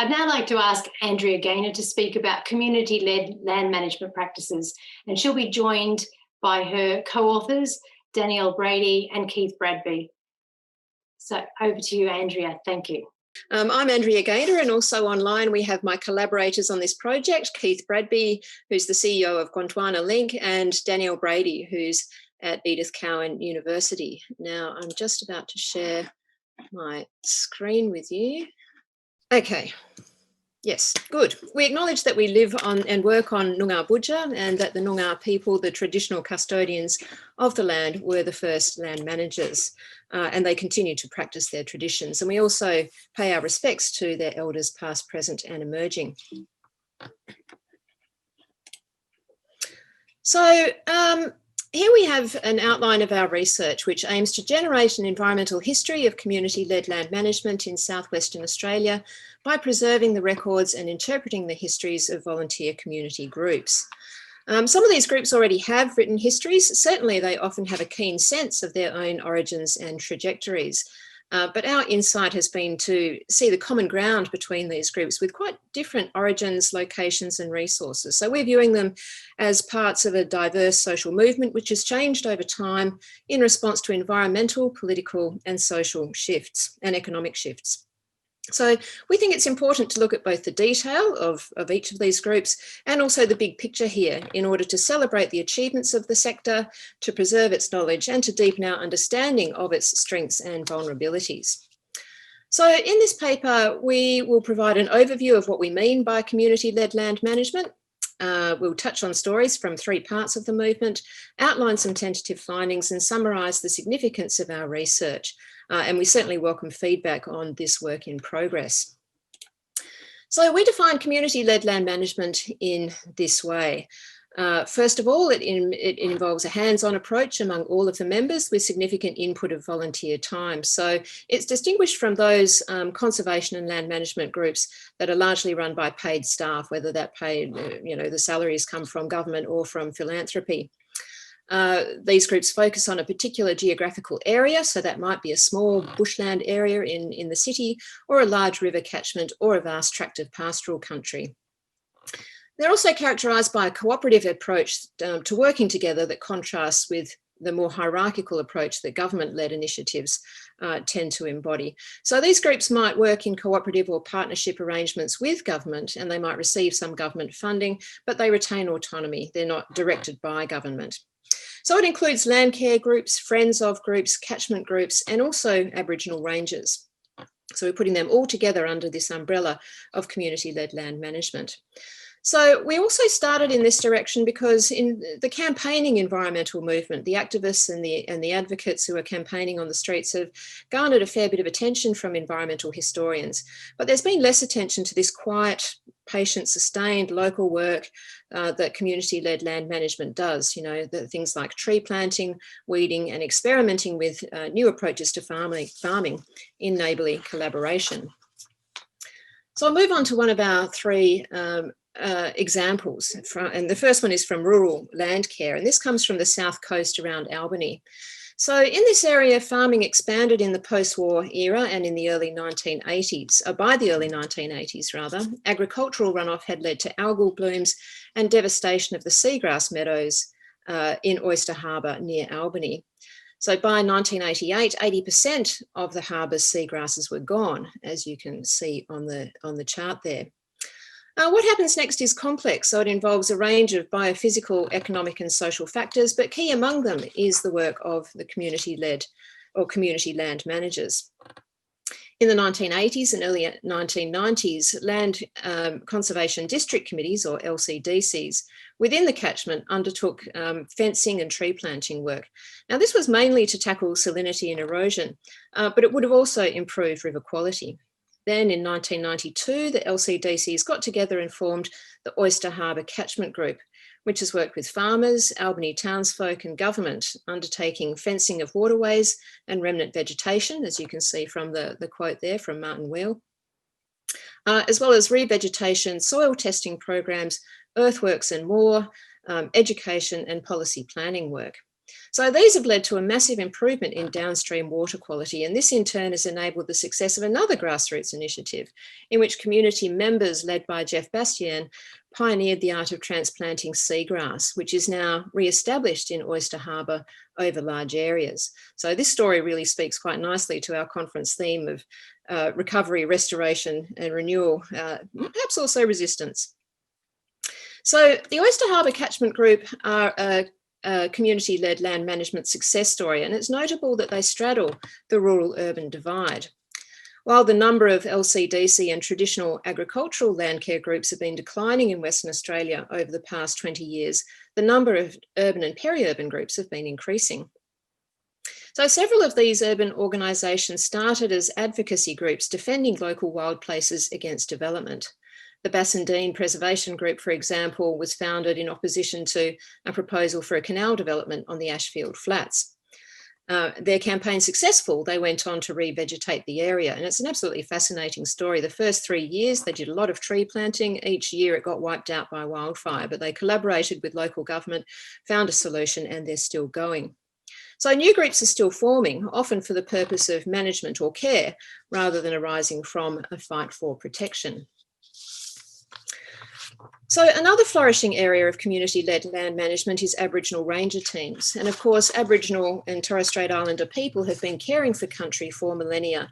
I'd now like to ask Andrea Gaynor to speak about community-led land management practices, and she'll be joined by her co-authors, Danielle, Brady and Keith Bradby. So over to you, Andrea. Thank you. I'm Andrea Gaynor, and also online we have my collaborators on this project, Keith Bradby, who's the CEO of Gondwana Link, and Danielle Brady, who's at Edith Cowan University. Now, I'm just about to share my screen with you. Okay. Yes, good. We acknowledge that we live on and work on Noongar Budja, and that the Noongar people, the traditional custodians of the land, were the first land managers, and they continue to practice their traditions. And we also pay our respects to their elders past, present and emerging. So here we have an outline of our research, which aims to generate an environmental history of community-led land management in southwestern Australia by preserving the records and interpreting the histories of volunteer community groups. Some of these groups already have written histories. Certainly they often have a keen sense of their own origins and trajectories. But our insight has been to see the common ground between these groups with quite different origins, locations and resources. So we're viewing them as parts of a diverse social movement which has changed over time in response to environmental, political and social shifts and economic shifts. So we think it's important to look at both the detail of each of these groups and also the big picture here in order to celebrate the achievements of the sector, to preserve its knowledge and to deepen our understanding of its strengths and vulnerabilities. So in this paper, we will provide an overview of what we mean by community-led land management. We'll touch on stories from three parts of the movement, outline some tentative findings and summarise the significance of our research. And we certainly welcome feedback on this work in progress. So we define community-led land management in this way. First of all, it involves a hands-on approach among all of the members with significant input of volunteer time. So it's distinguished from those conservation and land management groups that are largely run by paid staff, whether that paid, the salaries come from government or from philanthropy. These groups focus on a particular geographical area, so that might be a small bushland area in the city or a large river catchment or a vast tract of pastoral country. They're also characterised by a cooperative approach to working together that contrasts with the more hierarchical approach that government-led initiatives tend to embody. So these groups might work in cooperative or partnership arrangements with government, and they might receive some government funding, but they retain autonomy. They're not directed by government. So it includes landcare groups, friends of groups, catchment groups, and also Aboriginal Rangers. So we're putting them all together under this umbrella of community-led land management. So we also started in this direction because in the campaigning environmental movement, the activists and the advocates who are campaigning on the streets have garnered a fair bit of attention from environmental historians. But there's been less attention to this quiet, patient, sustained local work that community-led land management does. The things like tree planting, weeding and experimenting with new approaches to farming in neighbourly collaboration. So I'll move on to one of our three examples, and the first one is from rural land care, and this comes from the south coast around Albany. So in this area, farming expanded in the post-war era and in the early 1980s, by the early 1980s rather. Agricultural runoff had led to algal blooms and devastation of the seagrass meadows in Oyster Harbour near Albany. So by 1988, 80% of the harbour's seagrasses were gone, as you can see on the chart there. What happens next is complex, so it involves a range of biophysical, economic and social factors, but key among them is the work of the community-led or community land managers. In the 1980s and early 1990s, land conservation district committees, or LCDCs, within the catchment undertook fencing and tree planting work. Now, this was mainly to tackle salinity and erosion, but it would have also improved river quality. Then in 1992, the LCDCs got together and formed the Oyster Harbour Catchment Group, which has worked with farmers, Albany townsfolk and government, undertaking fencing of waterways and remnant vegetation, as you can see from the quote there from Martin Wheel, as well as re-vegetation, soil testing programs, earthworks and more, education and policy planning work. So these have led to a massive improvement in downstream water quality, and this in turn has enabled the success of another grassroots initiative in which community members led by Jeff Bastien pioneered the art of transplanting seagrass, which is now re-established in Oyster Harbour over large areas. So this story really speaks quite nicely to our conference theme of recovery, restoration and renewal, perhaps also resistance. So the Oyster Harbour Catchment Group are a community-led land management success story, and it's notable that they straddle the rural-urban divide. While the number of LCDC and traditional agricultural land care groups have been declining in Western Australia over the past 20 years, the number of urban and peri-urban groups have been increasing. So several of these urban organisations started as advocacy groups defending local wild places against development. The Bassendean Preservation Group, for example, was founded in opposition to a proposal for a canal development on the Ashfield Flats. Their campaign successful, they went on to re-vegetate the area, and it's an absolutely fascinating story. The first 3 years, they did a lot of tree planting. Each year it got wiped out by wildfire, but they collaborated with local government, found a solution, and they're still going. So new groups are still forming, often for the purpose of management or care, rather than arising from a fight for protection. So another flourishing area of community-led land management is Aboriginal Ranger teams. And of course, Aboriginal and Torres Strait Islander people have been caring for country for millennia.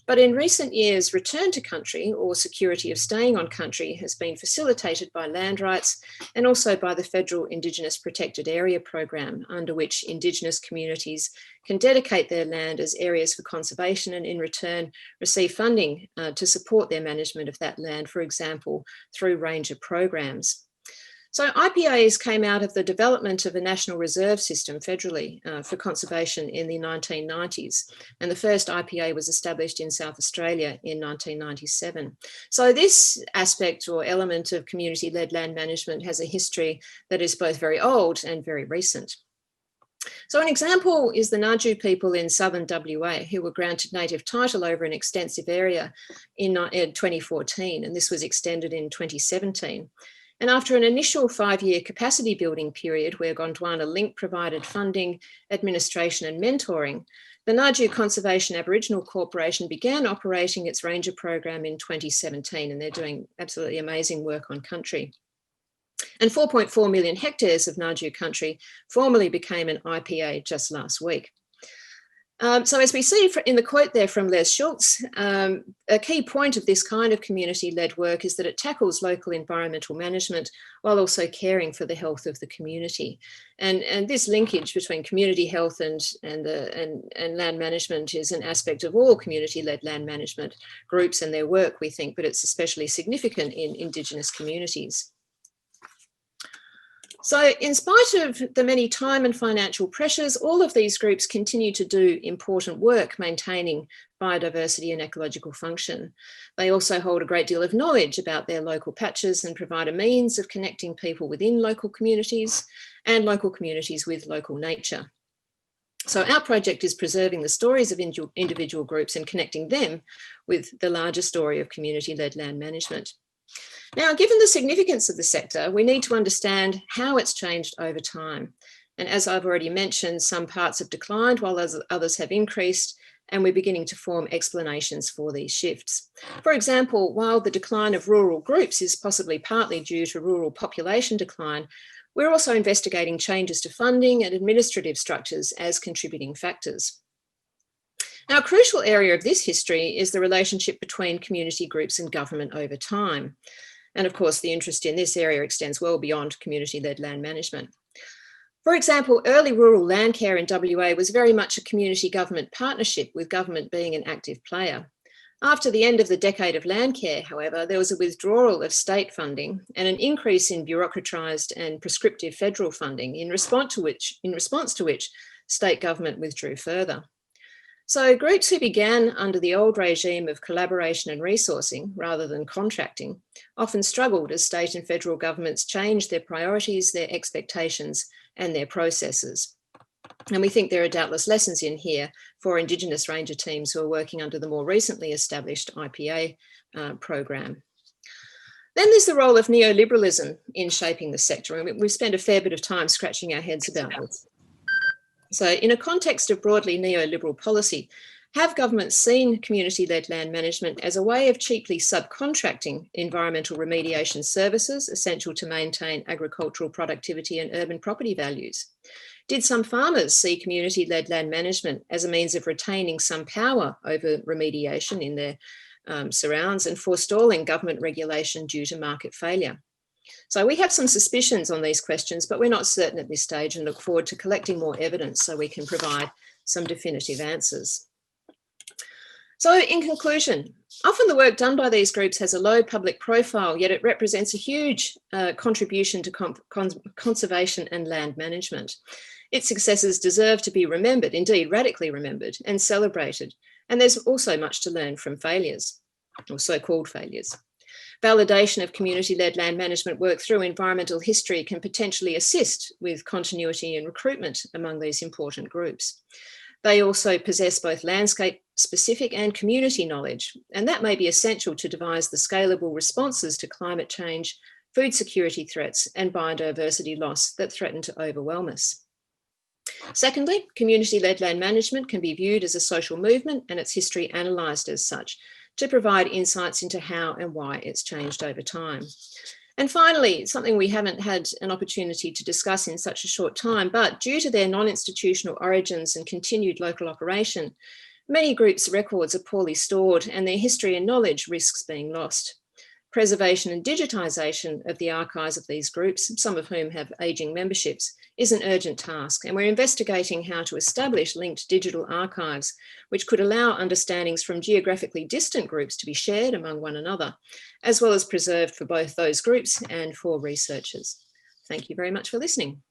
But in recent years, return to country or security of staying on country has been facilitated by land rights and also by the federal Indigenous Protected Area program, under which Indigenous communities can dedicate their land as areas for conservation and in return receive funding to support their management of that land, for example, through ranger programs. So IPAs came out of the development of a national reserve system federally for conservation in the 1990s. And the first IPA was established in South Australia in 1997. So this aspect or element of community-led land management has a history that is both very old and very recent. So an example is the Naju people in southern WA who were granted native title over an extensive area in 2014, and this was extended in 2017. And after an initial 5-year capacity building period where Gondwana Link provided funding, administration and mentoring, the Naju Conservation Aboriginal Corporation began operating its ranger program in 2017, and they're doing absolutely amazing work on country. And 4.4 million hectares of Naju country formally became an IPA just last week. So as we see in the quote there from Les Schultz, a key point of this kind of community-led work is that it tackles local environmental management while also caring for the health of the community. And this linkage between community health and land management is an aspect of all community-led land management groups and their work, we think, but it's especially significant in Indigenous communities. So in spite of the many time and financial pressures, all of these groups continue to do important work maintaining biodiversity and ecological function. They also hold a great deal of knowledge about their local patches and provide a means of connecting people within local communities and local communities with local nature. So our project is preserving the stories of individual groups and connecting them with the larger story of community-led land management. Now, given the significance of the sector, we need to understand how it's changed over time. And as I've already mentioned, some parts have declined while others have increased, and we're beginning to form explanations for these shifts. For example, while the decline of rural groups is possibly partly due to rural population decline, we're also investigating changes to funding and administrative structures as contributing factors. Now, a crucial area of this history is the relationship between community groups and government over time. And of course, the interest in this area extends well beyond community-led land management. For example, early rural land care in WA was very much a community government partnership, with government being an active player. After the end of the decade of land care, however, there was a withdrawal of state funding and an increase in bureaucratised and prescriptive federal funding, in response to which state government withdrew further. So groups who began under the old regime of collaboration and resourcing rather than contracting often struggled as state and federal governments changed their priorities, their expectations and their processes. And we think there are doubtless lessons in here for Indigenous Ranger teams who are working under the more recently established IPA program. Then there's the role of neoliberalism in shaping the sector, and we've spent a fair bit of time scratching our heads about this. So in a context of broadly neoliberal policy, have governments seen community-led land management as a way of cheaply subcontracting environmental remediation services essential to maintain agricultural productivity and urban property values? Did some farmers see community-led land management as a means of retaining some power over remediation in their surrounds and forestalling government regulation due to market failure? So we have some suspicions on these questions, but we're not certain at this stage and look forward to collecting more evidence so we can provide some definitive answers. So in conclusion, often the work done by these groups has a low public profile, yet it represents a huge contribution to conservation and land management. Its successes deserve to be remembered, indeed radically remembered and celebrated. And there's also much to learn from failures, or so-called failures. Validation of community-led land management work through environmental history can potentially assist with continuity and recruitment among these important groups. They also possess both landscape-specific and community knowledge, and that may be essential to devise the scalable responses to climate change, food security threats, and biodiversity loss that threaten to overwhelm us. Secondly, community-led land management can be viewed as a social movement and its history analysed as such, to provide insights into how and why it's changed over time. And finally, something we haven't had an opportunity to discuss in such a short time, but due to their non-institutional origins and continued local operation, many groups' records are poorly stored and their history and knowledge risks being lost. Preservation and digitisation of the archives of these groups, some of whom have ageing memberships, is an urgent task, and we're investigating how to establish linked digital archives, which could allow understandings from geographically distant groups to be shared among one another, as well as preserved for both those groups and for researchers. Thank you very much for listening.